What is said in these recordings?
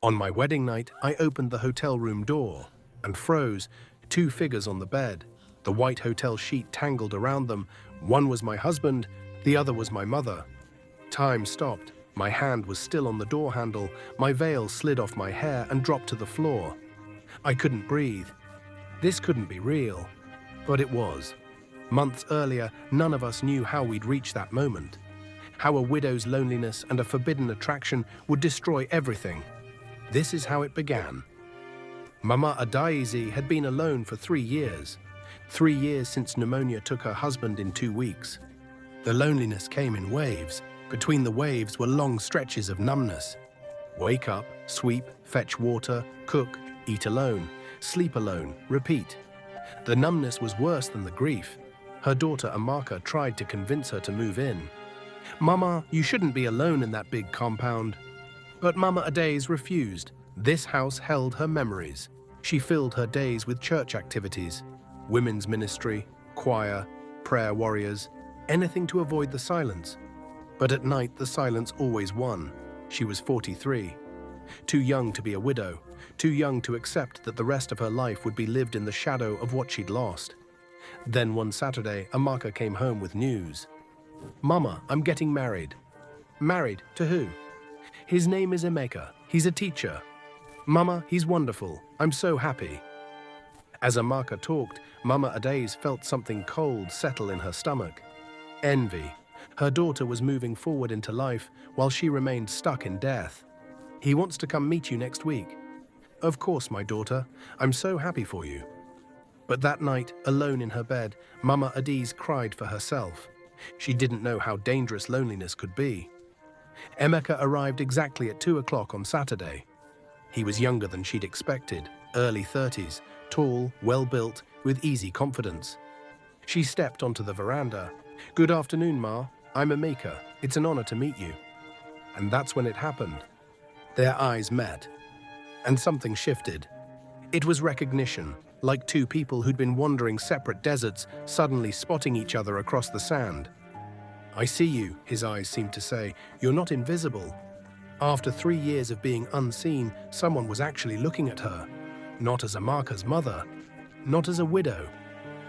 On my wedding night, I opened the hotel room door and froze. Two figures on the bed, the white hotel sheet tangled around them. One was my husband, the other was my mother. Time stopped. My hand was still on the door handle. My veil slid off my hair and dropped to the floor. I couldn't breathe. This couldn't be real. But it was. Months earlier, none of us knew how we'd reach that moment. How a widow's loneliness and a forbidden attraction would destroy everything. This is how it began. Mama Adaizi had been alone for 3 years. 3 years since pneumonia took her husband in 2 weeks. The loneliness came in waves. Between the waves were long stretches of numbness. Wake up, sweep, fetch water, cook, eat alone, sleep alone, repeat. The numbness was worse than the grief. Her daughter Amaka tried to convince her to move in. Mama, you shouldn't be alone in that big compound. But Mama Adaiz refused. This house held her memories. She filled her days with church activities, women's ministry, choir, prayer warriors, anything to avoid the silence. But at night, the silence always won. She was 43. Too young to be a widow, too young to accept that the rest of her life would be lived in the shadow of what she'd lost. Then one Saturday, Amaka came home with news. Mama, I'm getting married. Married to who? His name is Emeka. He's a teacher. Mama, he's wonderful. I'm so happy. As Amaka talked, Mama Adaiz felt something cold settle in her stomach. Envy. Her daughter was moving forward into life while she remained stuck in death. He wants to come meet you next week. Of course, my daughter. I'm so happy for you. But that night, alone in her bed, Mama Adaiz cried for herself. She didn't know how dangerous loneliness could be. Emeka arrived exactly at 2 o'clock on Saturday. He was younger than she'd expected, early 30s, tall, well-built, with easy confidence. She stepped onto the veranda. Good afternoon, Ma. I'm Emeka. It's an honor to meet you. And that's when it happened. Their eyes met. And something shifted. It was recognition, like two people who'd been wandering separate deserts, suddenly spotting each other across the sand. I see you, his eyes seemed to say. You're not invisible. After 3 years of being unseen, someone was actually looking at her. Not as Amaka's mother. Not as a widow.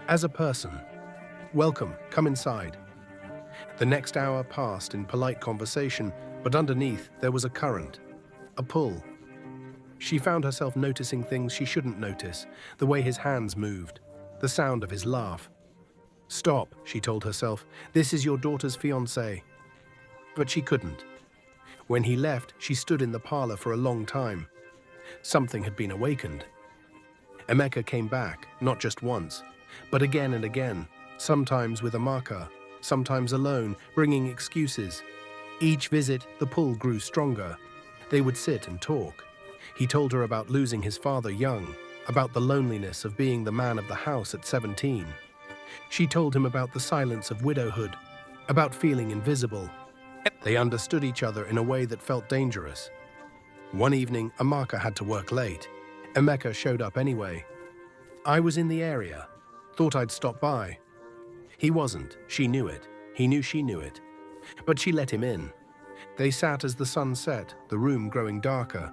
As a person. Welcome, come inside. The next hour passed in polite conversation, but underneath there was a current. A pull. She found herself noticing things she shouldn't notice, the way his hands moved, the sound of his laugh. Stop, she told herself. This is your daughter's fiancé. But she couldn't. When he left, she stood in the parlor for a long time. Something had been awakened. Emeka came back, not just once, but again and again, sometimes with Amaka, sometimes alone, bringing excuses. Each visit, the pull grew stronger. They would sit and talk. He told her about losing his father young, about the loneliness of being the man of the house at 17. She told him about the silence of widowhood, about feeling invisible. They understood each other in a way that felt dangerous. One evening, Amaka had to work late. Emeka showed up anyway. I was in the area. Thought I'd stop by. He wasn't. She knew it. He knew she knew it. But she let him in. They sat as the sun set, the room growing darker.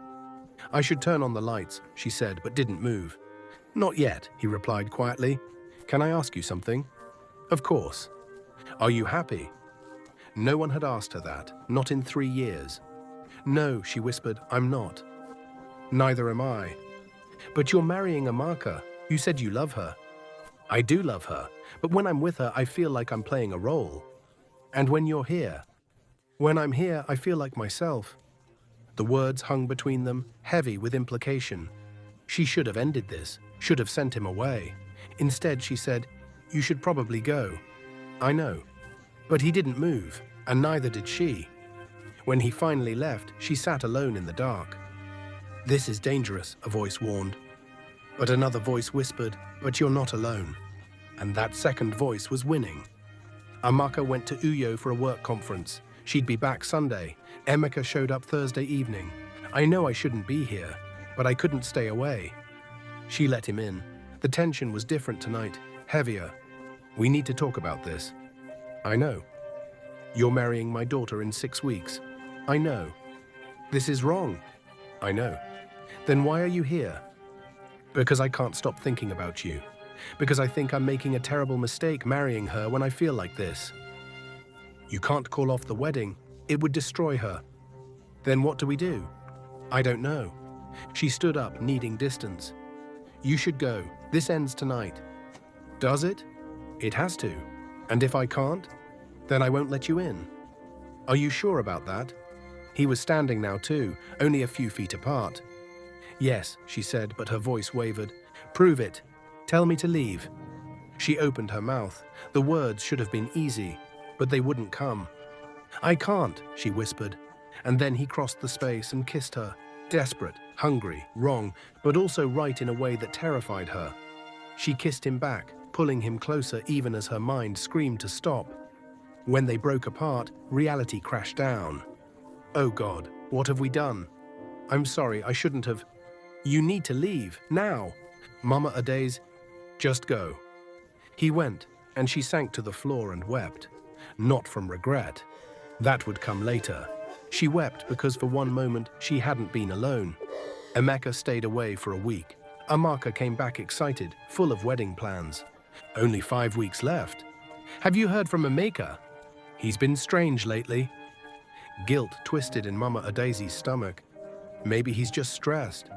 I should turn on the lights, she said, but didn't move. Not yet, he replied quietly. Can I ask you something? Of course. Are you happy? No one had asked her that, not in 3 years. No, she whispered, I'm not. Neither am I. But you're marrying Amaka. You said you love her. I do love her, but when I'm with her, I feel like I'm playing a role. And when you're here? When I'm here, I feel like myself. The words hung between them, heavy with implication. She should have ended this, should have sent him away. Instead, she said, you should probably go. I know. But he didn't move, and neither did she. When he finally left, she sat alone in the dark. This is dangerous, a voice warned. But another voice whispered, but you're not alone. And that second voice was winning. Amaka went to Uyo for a work conference. She'd be back Sunday. Emeka showed up Thursday evening. I know I shouldn't be here, but I couldn't stay away. She let him in. The tension was different tonight, heavier. We need to talk about this. I know. You're marrying my daughter in 6 weeks. I know. This is wrong. I know. Then why are you here? Because I can't stop thinking about you. Because I think I'm making a terrible mistake marrying her when I feel like this. You can't call off the wedding. It would destroy her. Then what do we do? I don't know. She stood up, needing distance. You should go. This ends tonight. Does it? It has to. And if I can't, then I won't let you in. Are you sure about that? He was standing now too, only a few feet apart. Yes, she said, but her voice wavered. Prove it. Tell me to leave. She opened her mouth. The words should have been easy, but they wouldn't come. I can't, she whispered. And then he crossed the space and kissed her. Desperate, hungry, wrong, but also right in a way that terrified her. She kissed him back, pulling him closer even as her mind screamed to stop. When they broke apart, reality crashed down. Oh God, what have we done? I'm sorry, I shouldn't have. You need to leave, now. Mama Adaze, just go. He went, and she sank to the floor and wept. Not from regret. That would come later. She wept because for one moment she hadn't been alone. Emeka stayed away for a week. Amaka came back excited, full of wedding plans. Only 5 weeks left. Have you heard from Emeka? He's been strange lately. Guilt twisted in Mama Adaze's stomach. Maybe he's just stressed.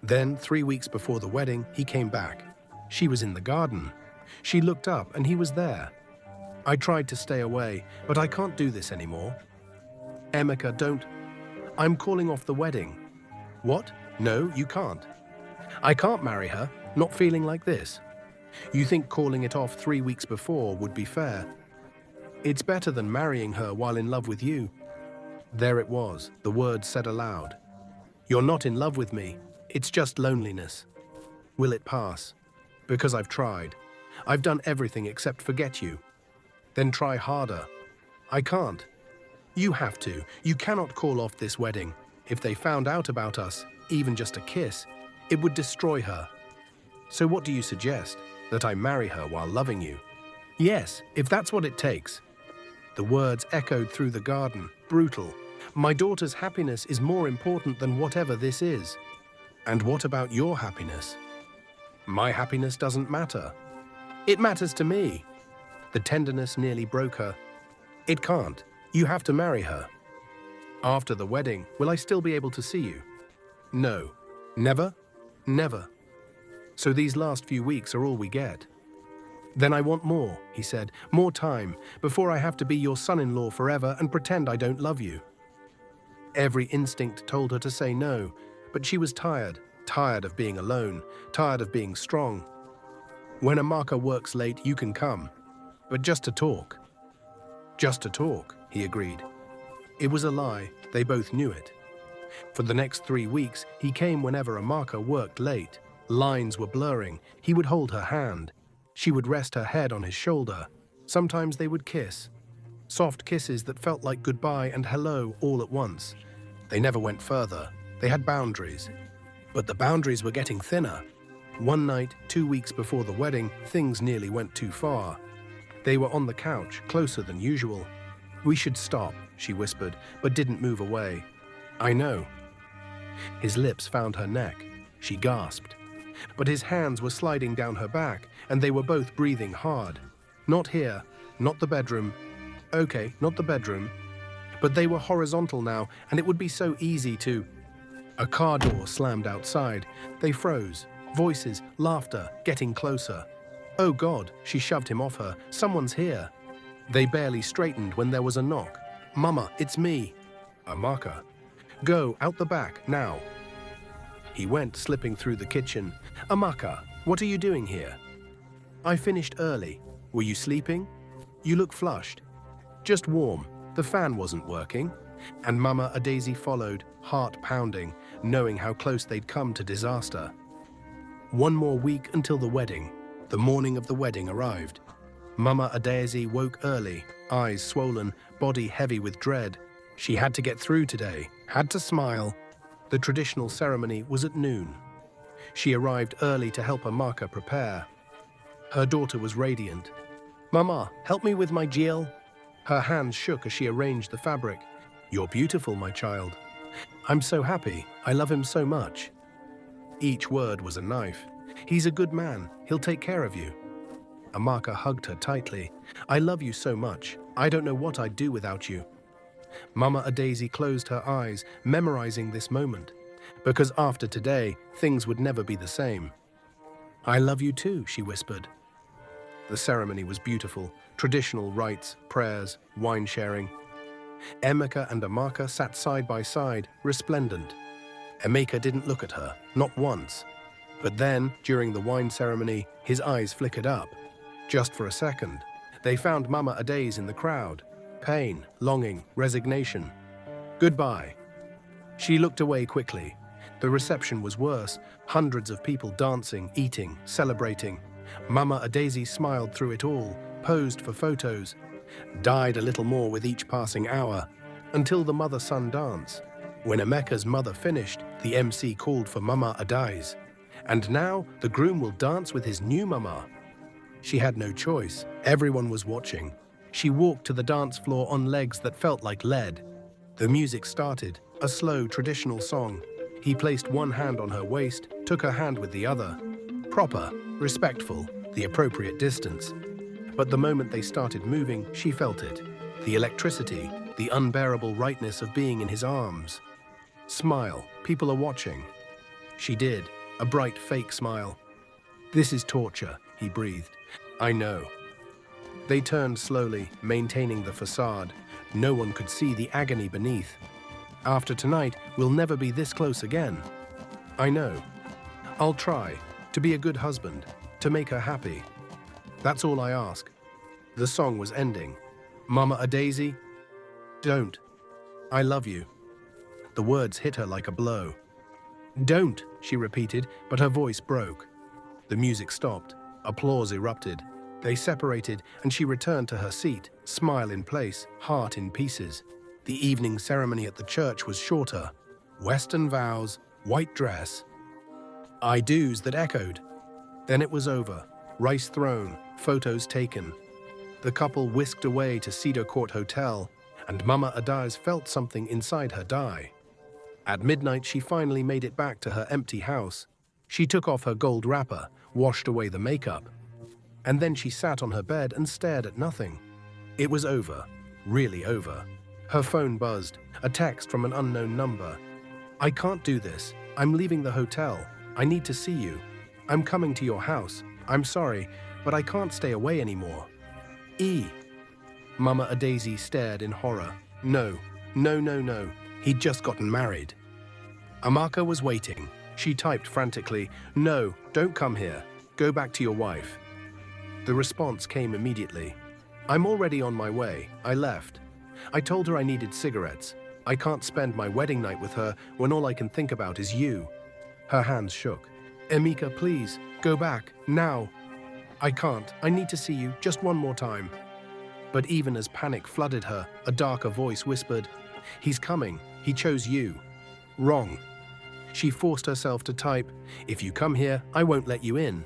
Then, 3 weeks before the wedding, he came back. She was in the garden. She looked up and he was there. I tried to stay away, but I can't do this anymore. Emeka, don't. I'm calling off the wedding. What? No, you can't. I can't marry her, not feeling like this. You think calling it off 3 weeks before would be fair? It's better than marrying her while in love with you. There it was, the words said aloud. You're not in love with me, it's just loneliness. Will it pass? Because I've tried. I've done everything except forget you. Then try harder. I can't. You have to. You cannot call off this wedding. If they found out about us, even just a kiss, it would destroy her. So what do you suggest? That I marry her while loving you? Yes, if that's what it takes. The words echoed through the garden, brutal. My daughter's happiness is more important than whatever this is. And what about your happiness? My happiness doesn't matter. It matters to me. The tenderness nearly broke her. It can't. You have to marry her. After the wedding, will I still be able to see you? No. Never? Never. So these last few weeks are all we get. Then I want more, he said, more time, before I have to be your son-in-law forever and pretend I don't love you. Every instinct told her to say no, but she was tired of being alone, tired of being strong. When Amaka works late, you can come, but just to talk. Just to talk, he agreed. It was a lie, they both knew it. For the next 3 weeks, he came whenever Amaka worked late. Lines were blurring, he would hold her hand. She would rest her head on his shoulder. Sometimes they would kiss. Soft kisses that felt like goodbye and hello all at once. They never went further. They had boundaries. But the boundaries were getting thinner. One night, 2 weeks before the wedding, things nearly went too far. They were on the couch, closer than usual. We should stop, she whispered, but didn't move away. I know. His lips found her neck. She gasped. But his hands were sliding down her back, and they were both breathing hard. Not here, not the bedroom. Okay, not the bedroom. But they were horizontal now, and it would be so easy to... A car door slammed outside. They froze. Voices, laughter, getting closer. Oh God, she shoved him off her. Someone's here. They barely straightened when there was a knock. Mama, it's me. Amaka. Go, out the back, now. He went, slipping through the kitchen. Amaka, what are you doing here? I finished early. Were you sleeping? You look flushed. Just warm. The fan wasn't working. And Mama Adaze followed, heart pounding, knowing how close they'd come to disaster. 1 more week until the wedding. The morning of the wedding arrived. Mama Adaze woke early, eyes swollen, body heavy with dread. She had to get through today, had to smile. The traditional ceremony was at noon. She arrived early to help Amaka prepare. Her daughter was radiant. Mama, help me with my jewel. Her hands shook as she arranged the fabric. You're beautiful, my child. I'm so happy. I love him so much. Each word was a knife. He's a good man. He'll take care of you. Amaka hugged her tightly. I love you so much. I don't know what I'd do without you. Mama Adaisy closed her eyes, memorizing this moment, because after today, things would never be the same. I love you too, she whispered. The ceremony was beautiful. Traditional rites, prayers, wine sharing. Emeka and Amaka sat side by side, resplendent. Emeka didn't look at her, not once. But then, during the wine ceremony, his eyes flickered up. Just for a second. They found Mama Adaise in the crowd. Pain, longing, resignation. Goodbye. She looked away quickly. The reception was worse. Hundreds of people dancing, eating, celebrating. Mama Adaise smiled through it all, posed for photos, died a little more with each passing hour, until the mother-son dance. When Emeka's mother finished, the MC called for Mama Adaise. And now, the groom will dance with his new mama. She had no choice. Everyone was watching. She walked to the dance floor on legs that felt like lead. The music started, a slow, traditional song. He placed one hand on her waist, took her hand with the other. Proper, respectful, the appropriate distance. But the moment they started moving, she felt it. The electricity, the unbearable rightness of being in his arms. Smile, people are watching. She did, a bright fake smile. This is torture, he breathed. I know. They turned slowly, maintaining the facade. No one could see the agony beneath. After tonight, we'll never be this close again. I know. I'll try to be a good husband, to make her happy. That's all I ask. The song was ending. Mama Adaise, don't. I love you. The words hit her like a blow. Don't, she repeated, but her voice broke. The music stopped. Applause erupted. They separated, and she returned to her seat, smile in place, heart in pieces. The evening ceremony at the church was shorter. Western vows, white dress. I do's that echoed. Then it was over. Rice thrown, photos taken. The couple whisked away to Cedar Court Hotel, and Mama Adaise felt something inside her die. At midnight, she finally made it back to her empty house. She took off her gold wrapper, washed away the makeup. And then she sat on her bed and stared at nothing. It was over, really over. Her phone buzzed, a text from an unknown number. I can't do this. I'm leaving the hotel. I need to see you. I'm coming to your house. I'm sorry, but I can't stay away anymore. E. Mama Adaise stared in horror. No, no, no, no. He'd just gotten married. Amaka was waiting. She typed frantically, no, don't come here. Go back to your wife. The response came immediately. I'm already on my way. I left. I told her I needed cigarettes. I can't spend my wedding night with her when all I can think about is you. Her hands shook. Emeka, please, go back, now. I can't. I need to see you just one more time. But even as panic flooded her, a darker voice whispered, he's coming. He chose you. Wrong. She forced herself to type, if you come here, I won't let you in.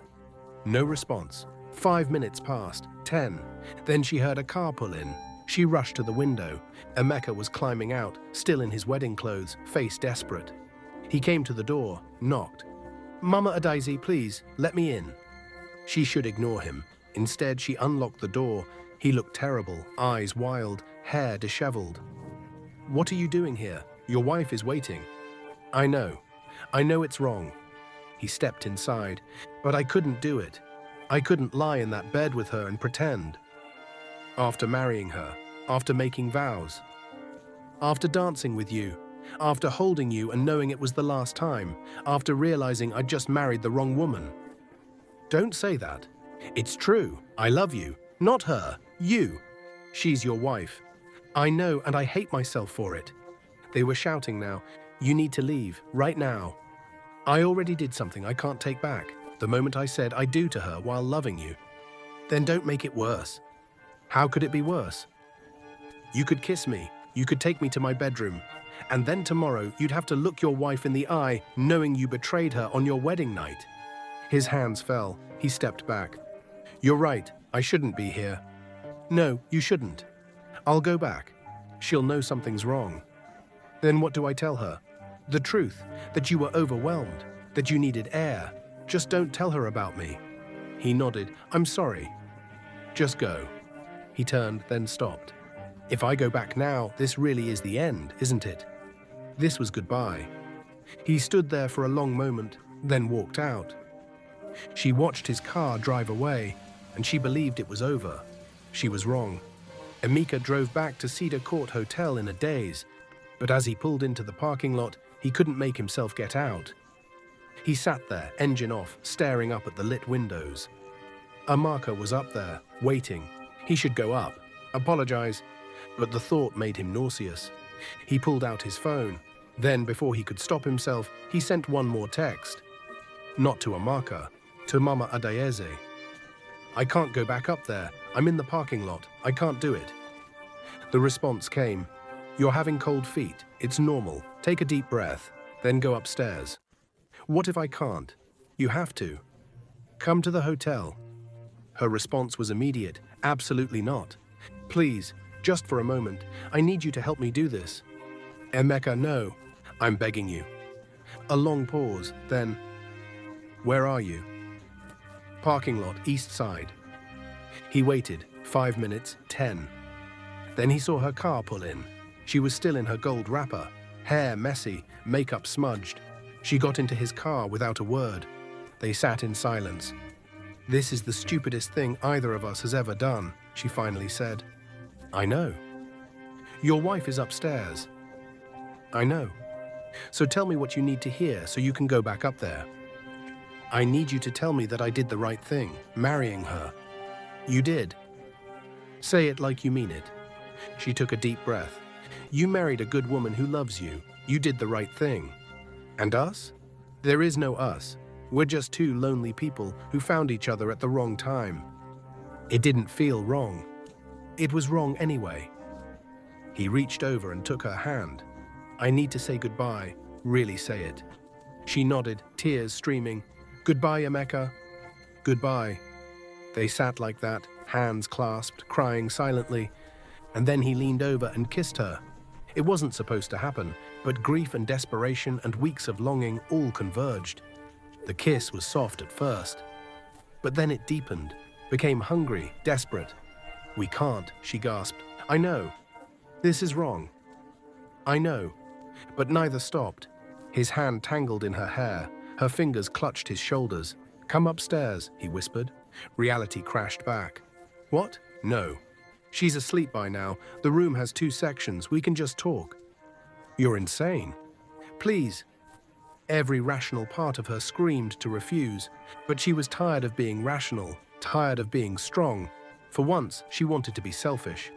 No response. 5 minutes passed, 10. Then she heard a car pull in. She rushed to the window. Emeka was climbing out, still in his wedding clothes, face desperate. He came to the door, knocked. Mama Adaise, please, let me in. She should ignore him. Instead, she unlocked the door. He looked terrible, eyes wild, hair disheveled. What are you doing here? Your wife is waiting. I know it's wrong. He stepped inside, but I couldn't do it. I couldn't lie in that bed with her and pretend. After marrying her, after making vows, after dancing with you, after holding you and knowing it was the last time, after realizing I'd just married the wrong woman. Don't say that. It's true. I love you. Not her. You. She's your wife. I know, and I hate myself for it. They were shouting now. You need to leave, right now. I already did something I can't take back. The moment I said I do to her while loving you. Then don't make it worse. How could it be worse? You could kiss me. You could take me to my bedroom. And then tomorrow you'd have to look your wife in the eye, knowing you betrayed her on your wedding night. His hands fell. He stepped back. You're right. I shouldn't be here. No, you shouldn't. I'll go back. She'll know something's wrong. Then what do I tell her? The truth, that you were overwhelmed, that you needed air. Just don't tell her about me." He nodded. "I'm sorry. Just go." He turned, then stopped. "If I go back now, this really is the end, isn't it?" This was goodbye. He stood there for a long moment, then walked out. She watched his car drive away, and she believed it was over. She was wrong. Emeka drove back to Cedar Court Hotel in a daze, but as he pulled into the parking lot, he couldn't make himself get out. He sat there, engine off, staring up at the lit windows. Amaka was up there, waiting. He should go up, apologize, but the thought made him nauseous. He pulled out his phone. Then, before he could stop himself, he sent one more text. Not to Amaka, to Mama Adayeze. "I can't go back up there. I'm in the parking lot. I can't do it." The response came, "You're having cold feet. It's normal. Take a deep breath, then go upstairs." "What if I can't?" "You have to. Come to the hotel." Her response was immediate. "Absolutely not. Please, just for a moment. I need you to help me do this." "Emeka, no. I'm begging you." A long pause, then, "Where are you?" "Parking lot, east side." He waited, 5 minutes, 10. Then he saw her car pull in. She was still in her gold wrapper, hair messy, makeup smudged. She got into his car without a word. They sat in silence. "This is the stupidest thing either of us has ever done," she finally said. "I know." "Your wife is upstairs." "I know. So tell me what you need to hear so you can go back up there." "I need you to tell me that I did the right thing, marrying her." "You did." "Say it like you mean it." She took a deep breath. "You married a good woman who loves you. You did the right thing." "And us?" "There is no us. We're just two lonely people who found each other at the wrong time." It didn't feel wrong. It was wrong anyway. He reached over and took her hand. "I need to say goodbye. Really say it." She nodded, tears streaming. "Goodbye, Emeka." "Goodbye." They sat like that, hands clasped, crying silently. And then he leaned over and kissed her. It wasn't supposed to happen, but grief and desperation and weeks of longing all converged. The kiss was soft at first, but then it deepened, became hungry, desperate. "We can't," she gasped. "I know. This is wrong. I know." But neither stopped. His hand tangled in her hair. Her fingers clutched his shoulders. "Come upstairs," he whispered. Reality crashed back. "What? No. She's asleep by now. The room has 2 sections. We can just talk." "You're insane." "Please." Every rational part of her screamed to refuse, but she was tired of being rational, tired of being strong. For once, she wanted to be selfish.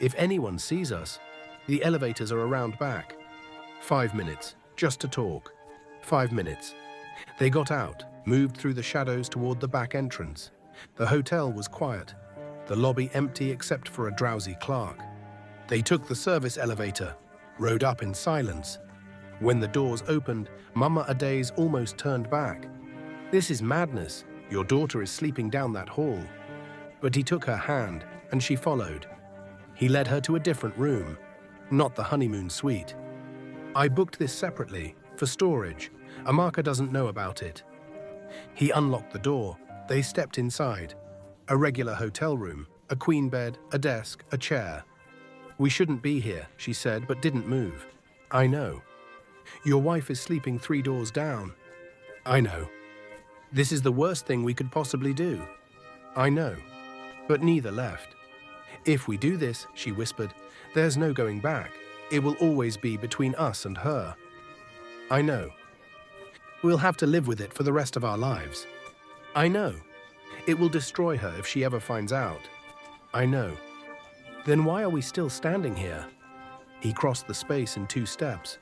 "If anyone sees us, the elevators are around back." 5 minutes, just to talk. 5 minutes. They got out, moved through the shadows toward the back entrance. The hotel was quiet, the lobby empty except for a drowsy clerk. They took the service elevator, rode up in silence. When the doors opened, Mama Adaze almost turned back. "This is madness. Your daughter is sleeping down that hall." But he took her hand, and she followed. He led her to a different room, not the honeymoon suite. "I booked this separately, for storage. Amaka doesn't know about it." He unlocked the door. They stepped inside. A regular hotel room, a queen bed, a desk, a chair. "We shouldn't be here," she said, but didn't move. "I know." "Your wife is sleeping 3 doors down." "I know." "This is the worst thing we could possibly do." "I know." But neither left. "If we do this," she whispered, "there's no going back. It will always be between us and her." "I know." "We'll have to live with it for the rest of our lives." "I know." "It will destroy her if she ever finds out." "I know." "Then why are we still standing here?" He crossed the space in 2 steps.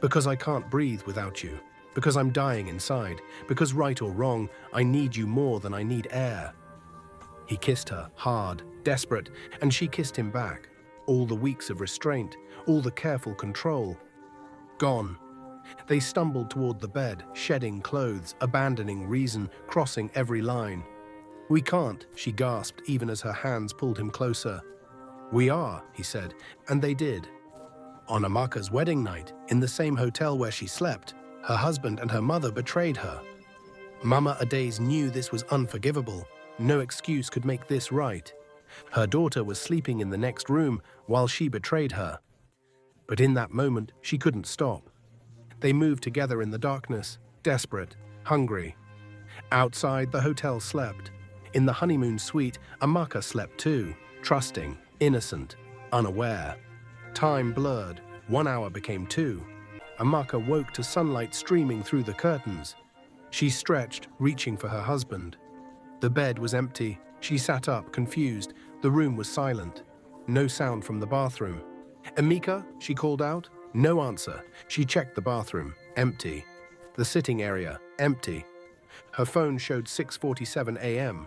"Because I can't breathe without you. Because I'm dying inside. Because right or wrong, I need you more than I need air." He kissed her, hard, desperate, and she kissed him back. All the weeks of restraint, all the careful control, gone. They stumbled toward the bed, shedding clothes, abandoning reason, crossing every line. "We can't," she gasped, even as her hands pulled him closer. "We are," he said, and they did. On Amaka's wedding night, in the same hotel where she slept, her husband and her mother betrayed her. Mama Adaze knew this was unforgivable. No excuse could make this right. Her daughter was sleeping in the next room while she betrayed her. But in that moment, she couldn't stop. They moved together in the darkness, desperate, hungry. Outside, the hotel slept. In the honeymoon suite, Amaka slept too, trusting, innocent, unaware. Time blurred. 1 hour became 2. Amaka woke to sunlight streaming through the curtains. She stretched, reaching for her husband. The bed was empty. She sat up, confused. The room was silent. No sound from the bathroom. "Amika?" she called out. No answer. She checked the bathroom. Empty. The sitting area. Empty. Her phone showed 6:47 a.m.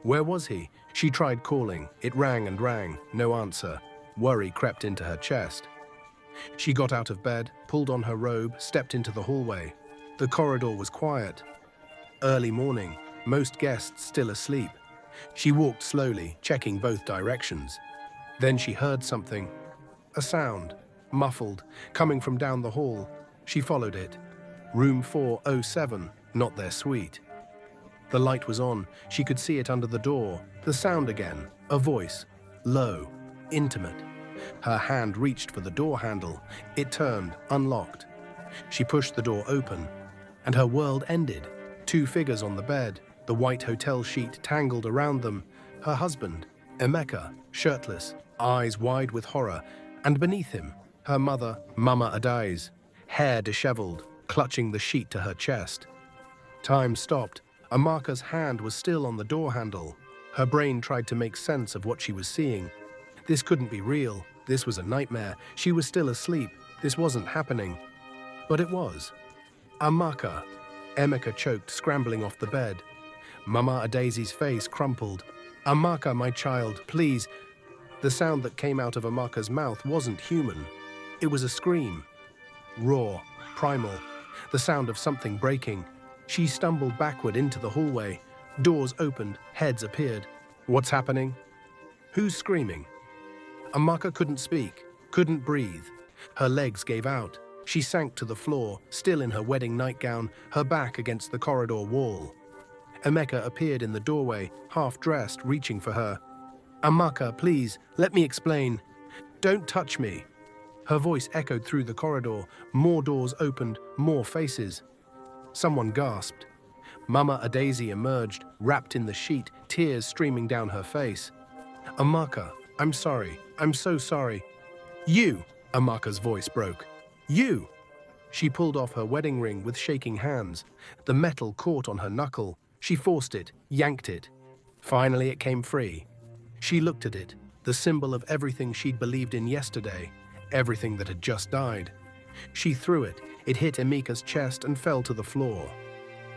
Where was he? She tried calling. It rang and rang. No answer. Worry crept into her chest. She got out of bed, pulled on her robe, stepped into the hallway. The corridor was quiet. Early morning. Most guests still asleep. She walked slowly, checking both directions. Then she heard something. A sound, muffled, coming from down the hall. She followed it. Room 407, not their suite. The light was on. She could see it under the door. The sound again. A voice. Low. Intimate. Her hand reached for the door handle. It turned, unlocked. She pushed the door open, and her world ended. 2 figures on the bed, the white hotel sheet tangled around them. Her husband, Emeka, shirtless, eyes wide with horror, and beneath him, her mother, Mama Adaze, hair disheveled, clutching the sheet to her chest. Time stopped. Amaka's hand was still on the door handle. Her brain tried to make sense of what she was seeing. This couldn't be real. This was a nightmare. She was still asleep. This wasn't happening. But it was. Amaka. Emeka choked, scrambling off the bed. Mama Adaze's face crumpled. "Amaka, my child, please." The sound that came out of Amaka's mouth wasn't human. It was a scream. Raw, primal. The sound of something breaking. She stumbled backward into the hallway. Doors opened, heads appeared. What's happening? Who's screaming? Amaka couldn't speak, couldn't breathe. Her legs gave out. She sank to the floor, still in her wedding nightgown, her back against the corridor wall. Emeka appeared in the doorway, half-dressed, reaching for her. "Amaka, please, let me explain. Don't touch me." Her voice echoed through the corridor. More doors opened, more faces. Someone gasped. Mama Adaze emerged, wrapped in the sheet, tears streaming down her face. "Amaka, I'm sorry. I'm so sorry." "You!" Amaka's voice broke. "You!" She pulled off her wedding ring with shaking hands. The metal caught on her knuckle. She forced it, yanked it. Finally, it came free. She looked at it, the symbol of everything she'd believed in yesterday, everything that had just died. She threw it. It hit Emeka's chest and fell to the floor.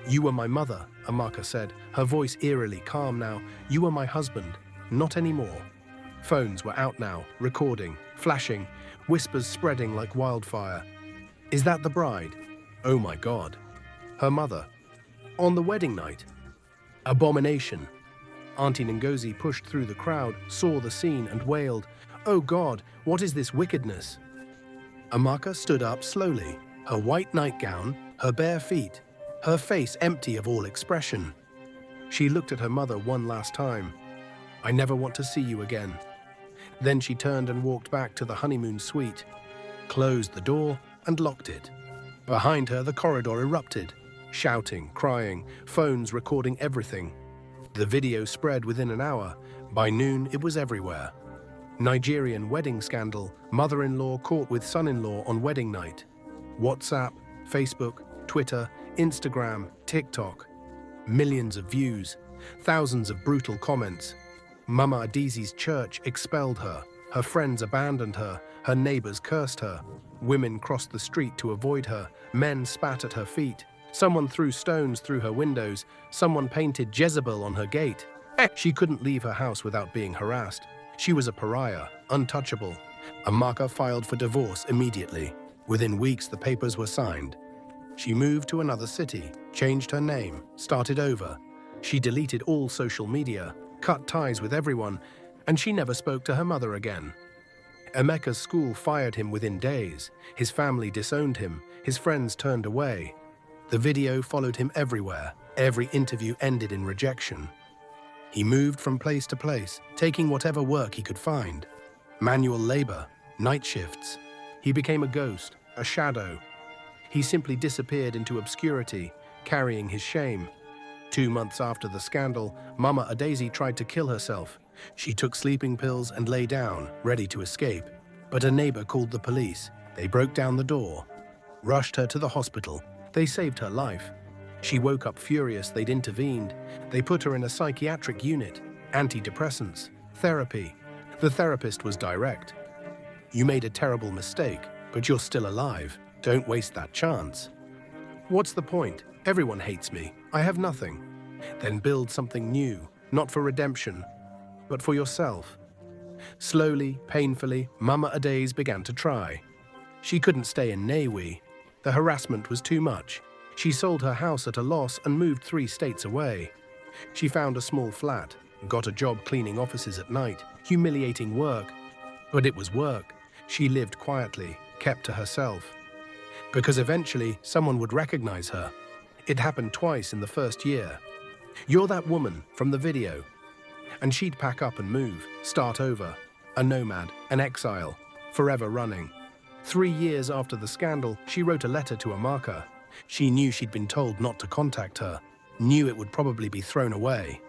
"You were my mother," Amaka said, her voice eerily calm now. "You were my husband. Not anymore." Phones were out now, recording, flashing, whispers spreading like wildfire. "Is that the bride?" "Oh my God." "Her mother?" "On the wedding night?" "Abomination." Auntie Ngozi pushed through the crowd, saw the scene and wailed, "Oh God, what is this wickedness?" Amaka stood up slowly, her white nightgown, her bare feet, her face empty of all expression. She looked at her mother one last time. "I never want to see you again." Then she turned and walked back to the honeymoon suite, closed the door and locked it. Behind her, the corridor erupted, shouting, crying, phones recording everything. The video spread within an hour. By noon, it was everywhere. Nigerian wedding scandal, mother-in-law caught with son-in-law on wedding night. WhatsApp, Facebook, Twitter, Instagram, TikTok. Millions of views, thousands of brutal comments. Mama Adaze's church expelled her. Her friends abandoned her. Her neighbors cursed her. Women crossed the street to avoid her. Men spat at her feet. Someone threw stones through her windows. Someone painted Jezebel on her gate. She couldn't leave her house without being harassed. She was a pariah, untouchable. Amaka filed for divorce immediately. Within weeks, the papers were signed. She moved to another city, changed her name, started over. She deleted all social media, cut ties with everyone, and she never spoke to her mother again. Emeka's school fired him within days. His family disowned him. His friends turned away. The video followed him everywhere. Every interview ended in rejection. He moved from place to place, taking whatever work he could find. Manual labor, night shifts. He became a ghost, a shadow. He simply disappeared into obscurity, carrying his shame. 2 months after the scandal, Mama Adaeze tried to kill herself. She took sleeping pills and lay down, ready to escape. But a neighbor called the police. They broke down the door, rushed her to the hospital. They saved her life. She woke up furious they'd intervened. They put her in a psychiatric unit, antidepressants, therapy. The therapist was direct. You made a terrible mistake, but you're still alive. Don't waste that chance. What's the point? Everyone hates me. I have nothing. Then build something new, not for redemption, but for yourself. Slowly, painfully, Mama Adaeze began to try. She couldn't stay in Newi. The harassment was too much. She sold her house at a loss and moved 3 states away. She found a small flat, got a job cleaning offices at night, humiliating work. But it was work. She lived quietly, kept to herself. Because eventually, someone would recognize her. It happened twice in the first year. You're that woman from the video. And she'd pack up and move, start over. A nomad, an exile, forever running. 3 years after the scandal, she wrote a letter to Amaka. She knew she'd been told not to contact her, knew it would probably be thrown away.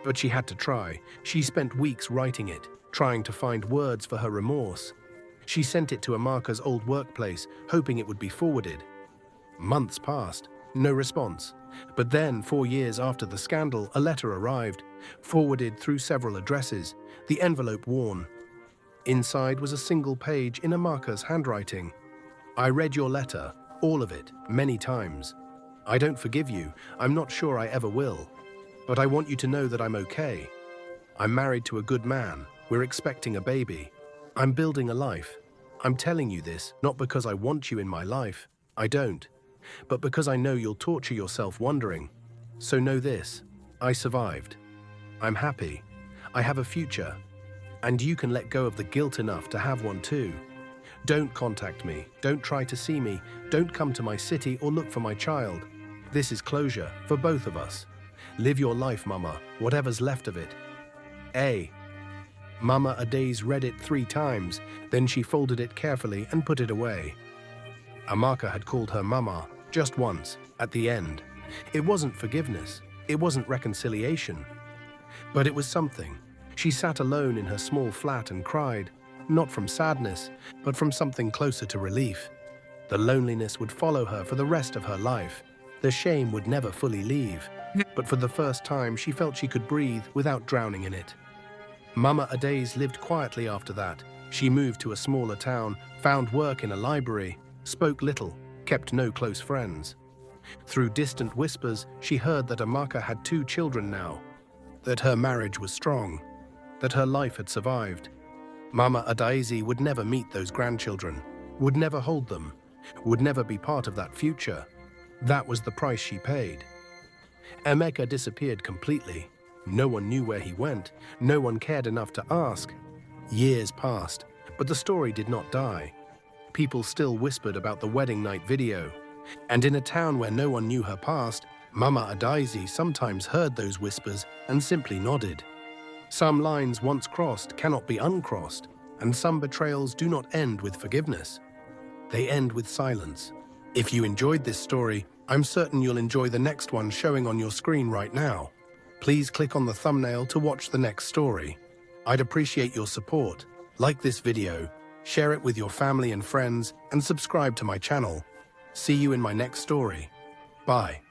But she had to try. She spent weeks writing it, trying to find words for her remorse. She sent it to Amaka's old workplace, hoping it would be forwarded. Months passed, no response. But then, 4 years after the scandal, a letter arrived, forwarded through several addresses, the envelope worn. Inside was a single page in Amaka's handwriting. I read your letter, all of it, many times. I don't forgive you. I'm not sure I ever will. But I want you to know that I'm okay. I'm married to a good man. We're expecting a baby. I'm building a life. I'm telling you this, not because I want you in my life. I don't. But because I know you'll torture yourself wondering. So know this. I survived. I'm happy. I have a future. And you can let go of the guilt enough to have one too. Don't contact me. Don't try to see me. Don't come to my city or look for my child. This is closure for both of us. Live your life, Mama, whatever's left of it. A. Mama Adaeze read it 3 times, then she folded it carefully and put it away. Amaka had called her Mama just once, at the end. It wasn't forgiveness. It wasn't reconciliation. But it was something. She sat alone in her small flat and cried, not from sadness, but from something closer to relief. The loneliness would follow her for the rest of her life. The shame would never fully leave. But for the first time, she felt she could breathe without drowning in it. Mama Adaeze lived quietly after that. She moved to a smaller town, found work in a library, spoke little, kept no close friends. Through distant whispers, she heard that Amaka had 2 children now, that her marriage was strong, that her life had survived. Mama Adaeze would never meet those grandchildren, would never hold them, would never be part of that future. That was the price she paid. Emeka disappeared completely. No one knew where he went. No one cared enough to ask. Years passed, but the story did not die. People still whispered about the wedding night video. And in a town where no one knew her past, Mama Adaeze sometimes heard those whispers and simply nodded. Some lines once crossed cannot be uncrossed, and some betrayals do not end with forgiveness. They end with silence. If you enjoyed this story, I'm certain you'll enjoy the next one showing on your screen right now. Please click on the thumbnail to watch the next story. I'd appreciate your support. Like this video, share it with your family and friends, and subscribe to my channel. See you in my next story. Bye.